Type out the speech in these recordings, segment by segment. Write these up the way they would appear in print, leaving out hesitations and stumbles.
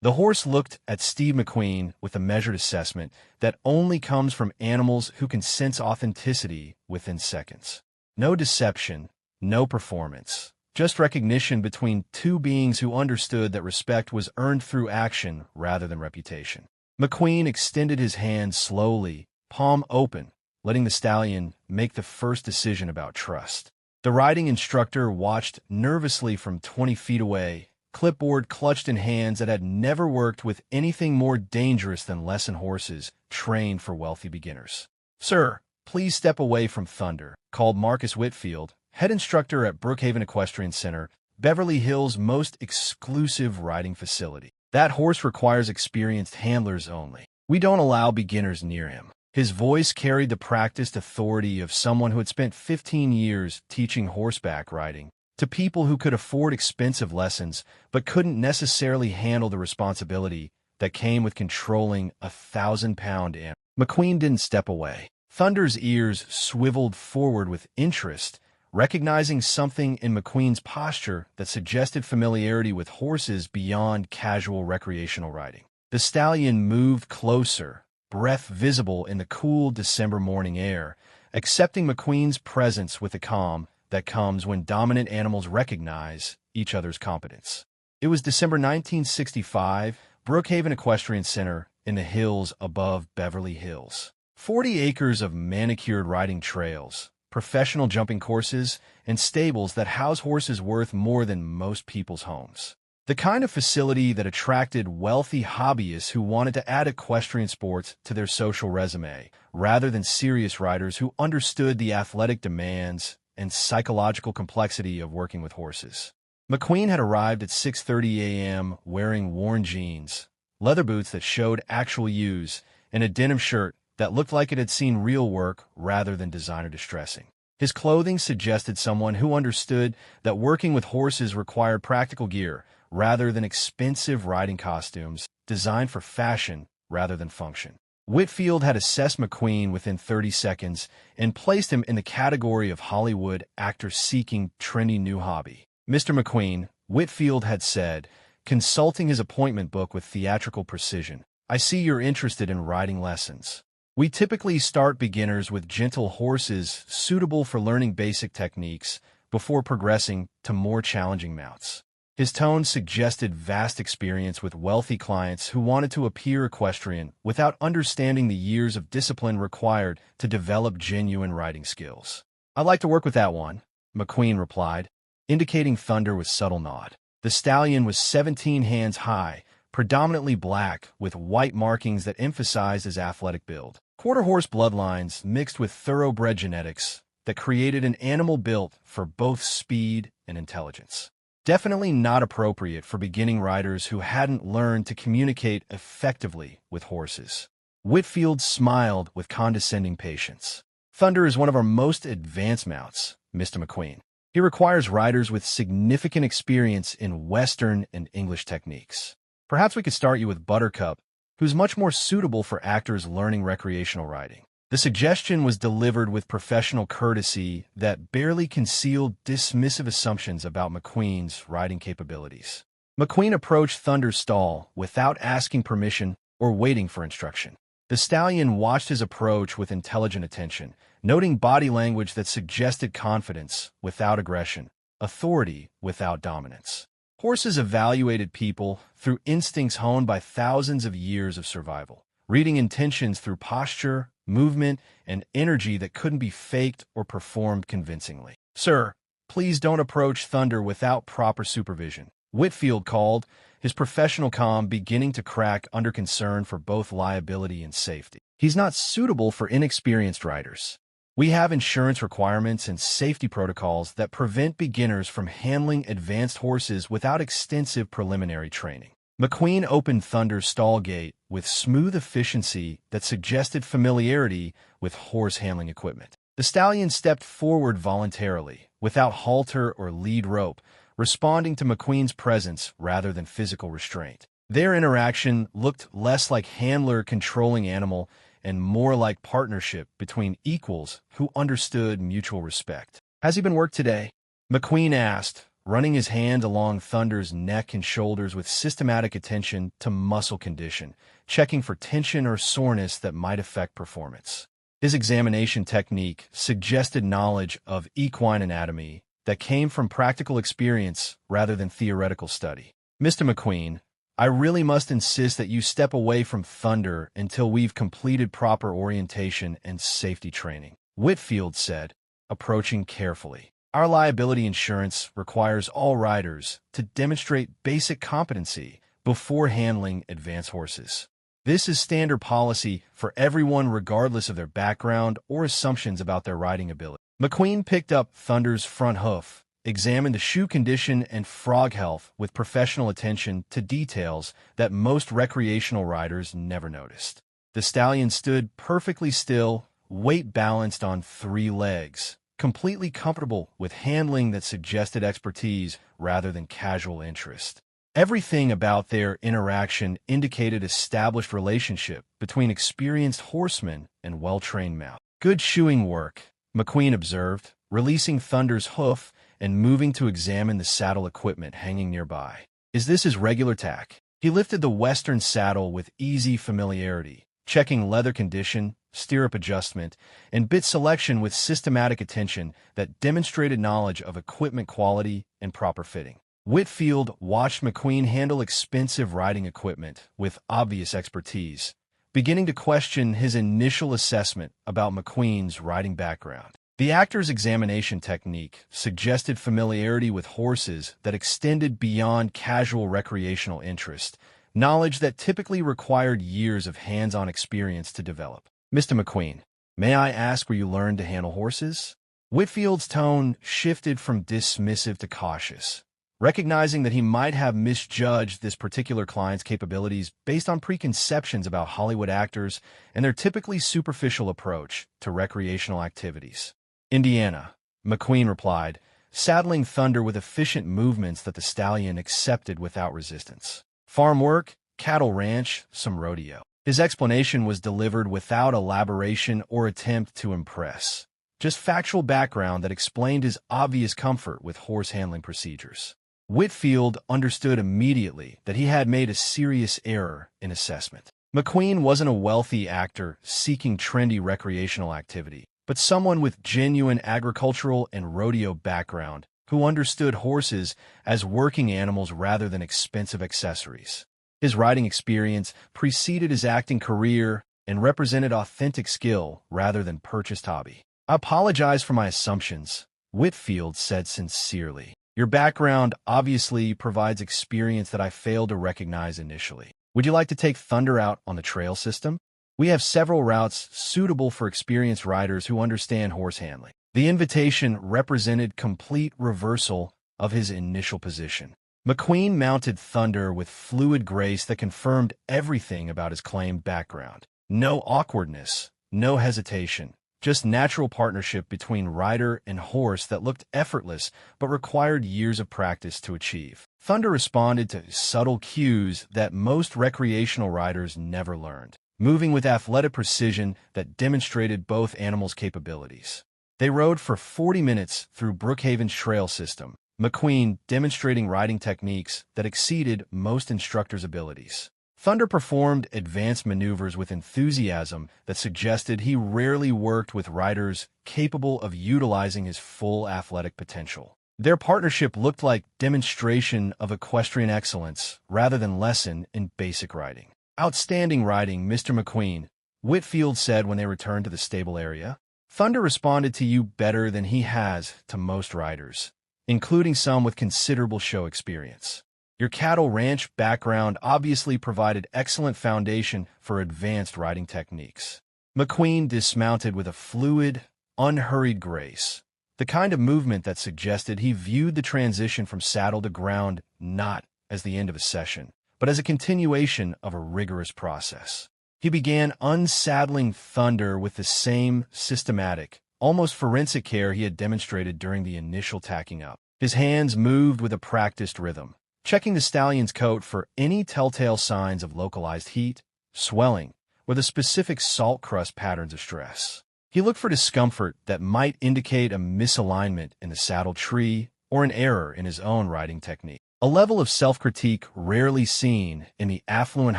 The horse looked at Steve McQueen with a measured assessment that only comes from animals who can sense authenticity within seconds. No deception, no performance, just recognition between two beings who understood that respect was earned through action rather than reputation. McQueen extended his hand slowly, palm open, letting the stallion make the first decision about trust. The riding instructor watched nervously from 20 feet away, clipboard clutched in hands that had never worked with anything more dangerous than lesson horses trained for wealthy beginners. "Sir, please step away from Thunder," called Marcus Whitfield, head instructor at Brookhaven Equestrian Center, Beverly Hills' most exclusive riding facility. "That horse requires experienced handlers only. We don't allow beginners near him." His voice carried the practiced authority of someone who had spent 15 years teaching horseback riding to people who could afford expensive lessons but couldn't necessarily handle the responsibility that came with controlling a 1,000-pound animal. McQueen didn't step away. Thunder's ears swiveled forward with interest, recognizing something in McQueen's posture that suggested familiarity with horses beyond casual recreational riding. The stallion moved closer, breath visible in the cool December morning air, accepting McQueen's presence with the calm that comes when dominant animals recognize each other's competence. It was December 1965, Brookhaven Equestrian Center in the hills above Beverly Hills. 40 acres of manicured riding trails, professional jumping courses, and stables that house horses worth more than most people's homes. The kind of facility that attracted wealthy hobbyists who wanted to add equestrian sports to their social resume, rather than serious riders who understood the athletic demands and psychological complexity of working with horses. McQueen had arrived at 6:30 a.m. wearing worn jeans, leather boots that showed actual use, and a denim shirt that looked like it had seen real work rather than designer distressing. His clothing suggested someone who understood that working with horses required practical gear rather than expensive riding costumes designed for fashion rather than function. Whitfield had assessed McQueen within 30 seconds and placed him in the category of Hollywood actor seeking trendy new hobby. "Mr. McQueen," Whitfield had said, consulting his appointment book with theatrical precision, "I see you're interested in riding lessons. We typically start beginners with gentle horses suitable for learning basic techniques before progressing to more challenging mounts." His tone suggested vast experience with wealthy clients who wanted to appear equestrian without understanding the years of discipline required to develop genuine riding skills. "I'd like to work with that one," McQueen replied, indicating Thunder with subtle nod. The stallion was 17 hands high, predominantly black, with white markings that emphasized his athletic build. Quarter-horse bloodlines mixed with thoroughbred genetics that created an animal built for both speed and intelligence. Definitely not appropriate for beginning riders who hadn't learned to communicate effectively with horses. Whitfield smiled with condescending patience. "Thunder is one of our most advanced mounts, Mr. McQueen. He requires riders with significant experience in Western and English techniques. Perhaps we could start you with Buttercup, who's much more suitable for actors learning recreational riding." The suggestion was delivered with professional courtesy that barely concealed dismissive assumptions about McQueen's riding capabilities. McQueen approached Thunder's stall without asking permission or waiting for instruction. The stallion watched his approach with intelligent attention, noting body language that suggested confidence without aggression, authority without dominance. Horses evaluated people through instincts honed by thousands of years of survival, reading intentions through posture, movement, and energy that couldn't be faked or performed convincingly. "Sir, please don't approach Thunder without proper supervision," Whitfield called, his professional calm beginning to crack under concern for both liability and safety. "He's not suitable for inexperienced riders. We have insurance requirements and safety protocols that prevent beginners from handling advanced horses without extensive preliminary training." McQueen opened Thunder's stall gate with smooth efficiency that suggested familiarity with horse handling equipment. The stallion stepped forward voluntarily, without halter or lead rope, responding to McQueen's presence rather than physical restraint. Their interaction looked less like handler controlling animal and more like partnership between equals who understood mutual respect. "Has he been worked today?" McQueen asked, running his hand along Thunder's neck and shoulders with systematic attention to muscle condition, checking for tension or soreness that might affect performance. His examination technique suggested knowledge of equine anatomy that came from practical experience rather than theoretical study. "Mr. McQueen, I really must insist that you step away from Thunder until we've completed proper orientation and safety training," Whitfield said, approaching carefully. "Our liability insurance requires all riders to demonstrate basic competency before handling advanced horses. This is standard policy for everyone regardless of their background or assumptions about their riding ability." McQueen picked up Thunder's front hoof, examined the shoe condition and frog health with professional attention to details that most recreational riders never noticed. The stallion stood perfectly still, weight balanced on 3 legs, completely comfortable with handling that suggested expertise rather than casual interest. Everything about their interaction indicated established relationship between experienced horsemen and well-trained mount. "Good shoeing work," McQueen observed, releasing Thunder's hoof and moving to examine the saddle equipment hanging nearby. "Is this his regular tack?" He lifted the western saddle with easy familiarity, checking leather condition, stirrup adjustment, and bit selection with systematic attention that demonstrated knowledge of equipment quality and proper fitting. Whitfield watched McQueen handle expensive riding equipment with obvious expertise, beginning to question his initial assessment about McQueen's riding background. The actor's examination technique suggested familiarity with horses that extended beyond casual recreational interest, knowledge that typically required years of hands-on experience to develop. "Mr. McQueen, may I ask where you learned to handle horses?" Whitfield's tone shifted from dismissive to cautious, recognizing that he might have misjudged this particular client's capabilities based on preconceptions about Hollywood actors and their typically superficial approach to recreational activities. "Indiana," McQueen replied, saddling Thunder with efficient movements that the stallion accepted without resistance. "Farm work, cattle ranch, some rodeo." His explanation was delivered without elaboration or attempt to impress, just factual background that explained his obvious comfort with horse handling procedures. Whitfield understood immediately that he had made a serious error in assessment. McQueen wasn't a wealthy actor seeking trendy recreational activity, but someone with genuine agricultural and rodeo background who understood horses as working animals rather than expensive accessories. His riding experience preceded his acting career and represented authentic skill rather than purchased hobby. "I apologize for my assumptions," Whitfield said sincerely. "Your background obviously provides experience that I failed to recognize initially. Would you like to take Thunder out on the trail system? We have several routes suitable for experienced riders who understand horse handling." The invitation represented complete reversal of his initial position. McQueen mounted Thunder with fluid grace that confirmed everything about his claimed background. No awkwardness, no hesitation, just natural partnership between rider and horse that looked effortless but required years of practice to achieve. Thunder responded to subtle cues that most recreational riders never learned, moving with athletic precision that demonstrated both animals' capabilities. They rode for 40 minutes through Brookhaven's trail system, McQueen demonstrating riding techniques that exceeded most instructors' abilities. Thunder performed advanced maneuvers with enthusiasm that suggested he rarely worked with riders capable of utilizing his full athletic potential. Their partnership looked like demonstration of equestrian excellence rather than lesson in basic riding. "Outstanding riding, Mr. McQueen," Whitfield said when they returned to the stable area. "Thunder responded to you better than he has to most riders, including some with considerable show experience. Your cattle ranch background obviously provided excellent foundation for advanced riding techniques." McQueen dismounted with a fluid, unhurried grace, the kind of movement that suggested he viewed the transition from saddle to ground not as the end of a session, but as a continuation of a rigorous process. He began unsaddling Thunder with the same systematic, almost forensic care he had demonstrated during the initial tacking up. His hands moved with a practiced rhythm, checking the stallion's coat for any telltale signs of localized heat, swelling, or the specific salt crust patterns of stress. He looked for discomfort that might indicate a misalignment in the saddle tree or an error in his own riding technique. A level of self-critique rarely seen in the affluent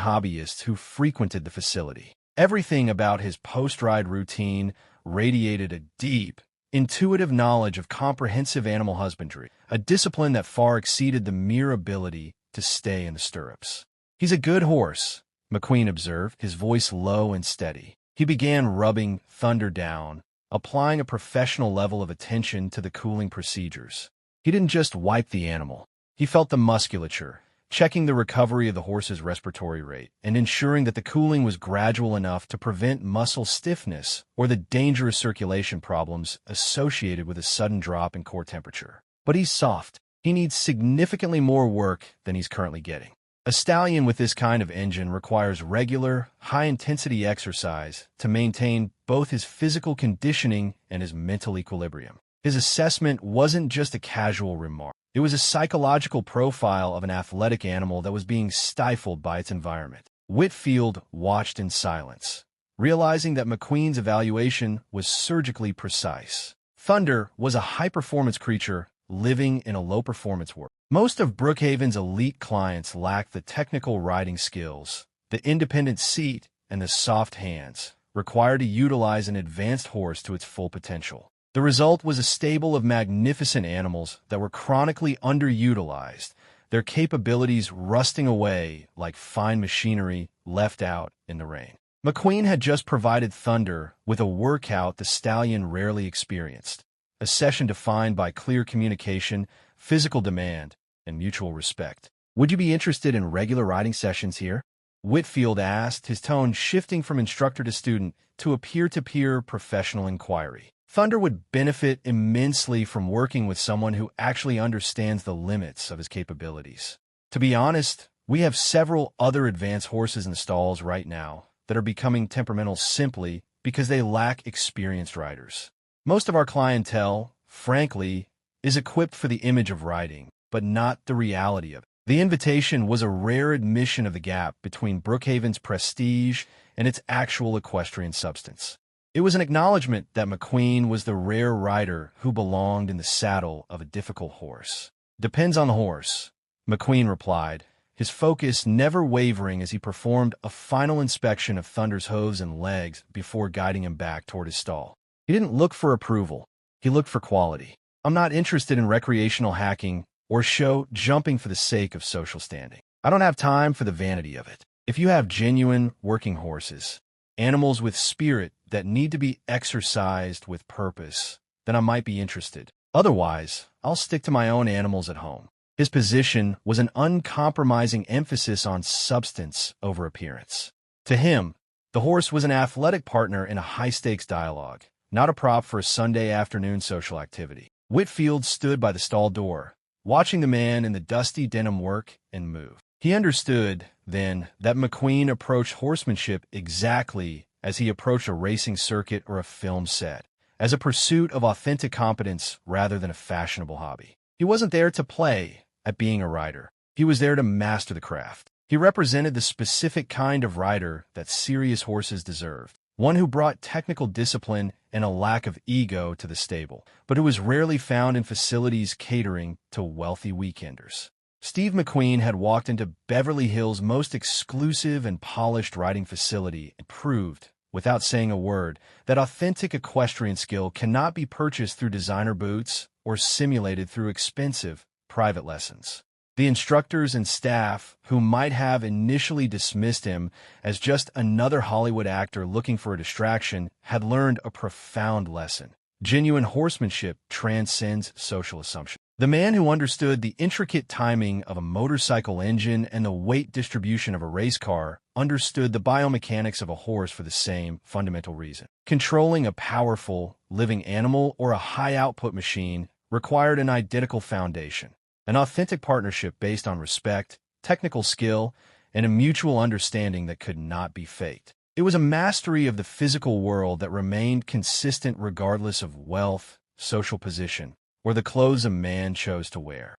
hobbyists who frequented the facility. Everything about his post-ride routine radiated a deep, intuitive knowledge of comprehensive animal husbandry, a discipline that far exceeded the mere ability to stay in the stirrups. "He's a good horse," McQueen observed, his voice low and steady. He began rubbing Thunder down, applying a professional level of attention to the cooling procedures. He didn't just wipe the animal. He felt the musculature, checking the recovery of the horse's respiratory rate, and ensuring that the cooling was gradual enough to prevent muscle stiffness or the dangerous circulation problems associated with a sudden drop in core temperature. But he's soft. He needs significantly more work than he's currently getting. A stallion with this kind of engine requires regular, high-intensity exercise to maintain both his physical conditioning and his mental equilibrium. His assessment wasn't just a casual remark. It was a psychological profile of an athletic animal that was being stifled by its environment. Whitfield watched in silence, realizing that McQueen's evaluation was surgically precise. Thunder was a high-performance creature living in a low-performance world. Most of Brookhaven's elite clients lacked the technical riding skills, the independent seat, and the soft hands required to utilize an advanced horse to its full potential. The result was a stable of magnificent animals that were chronically underutilized, their capabilities rusting away like fine machinery left out in the rain. McQueen had just provided Thunder with a workout the stallion rarely experienced, a session defined by clear communication, physical demand, and mutual respect. "Would you be interested in regular riding sessions here?" Whitfield asked, his tone shifting from instructor to student to a peer-to-peer professional inquiry. Thunder would benefit immensely from working with someone who actually understands the limits of his capabilities. To be honest, we have several other advanced horses in the stalls right now that are becoming temperamental simply because they lack experienced riders. Most of our clientele, frankly, is equipped for the image of riding, but not the reality of it. The invitation was a rare admission of the gap between Brookhaven's prestige and its actual equestrian substance. It was an acknowledgement that McQueen was the rare rider who belonged in the saddle of a difficult horse. "Depends on the horse," McQueen replied, his focus never wavering as he performed a final inspection of Thunder's hooves and legs before guiding him back toward his stall. He didn't look for approval. He looked for quality. "I'm not interested in recreational hacking or show jumping for the sake of social standing. I don't have time for the vanity of it. If you have genuine working horses, animals with spirit that need to be exercised with purpose, then I might be interested. Otherwise, I'll stick to my own animals at home." His position was an uncompromising emphasis on substance over appearance. To him, the horse was an athletic partner in a high-stakes dialogue, not a prop for a Sunday afternoon social activity. Whitfield stood by the stall door, watching the man in the dusty denim work and move. He understood, then, that McQueen approached horsemanship exactly as he approached a racing circuit or a film set, as a pursuit of authentic competence rather than a fashionable hobby. He wasn't there to play at being a rider. He was there to master the craft. He represented the specific kind of rider that serious horses deserved, one who brought technical discipline and a lack of ego to the stable, but who was rarely found in facilities catering to wealthy weekenders. Steve McQueen had walked into Beverly Hills' most exclusive and polished riding facility and proved, without saying a word, that authentic equestrian skill cannot be purchased through designer boots or simulated through expensive, private lessons. The instructors and staff, who might have initially dismissed him as just another Hollywood actor looking for a distraction, had learned a profound lesson. Genuine horsemanship transcends social assumption. The man who understood the intricate timing of a motorcycle engine and the weight distribution of a race car understood the biomechanics of a horse for the same fundamental reason. Controlling a powerful, living animal or a high-output machine required an identical foundation, an authentic partnership based on respect, technical skill, and a mutual understanding that could not be faked. It was a mastery of the physical world that remained consistent regardless of wealth, social position, or the clothes a man chose to wear.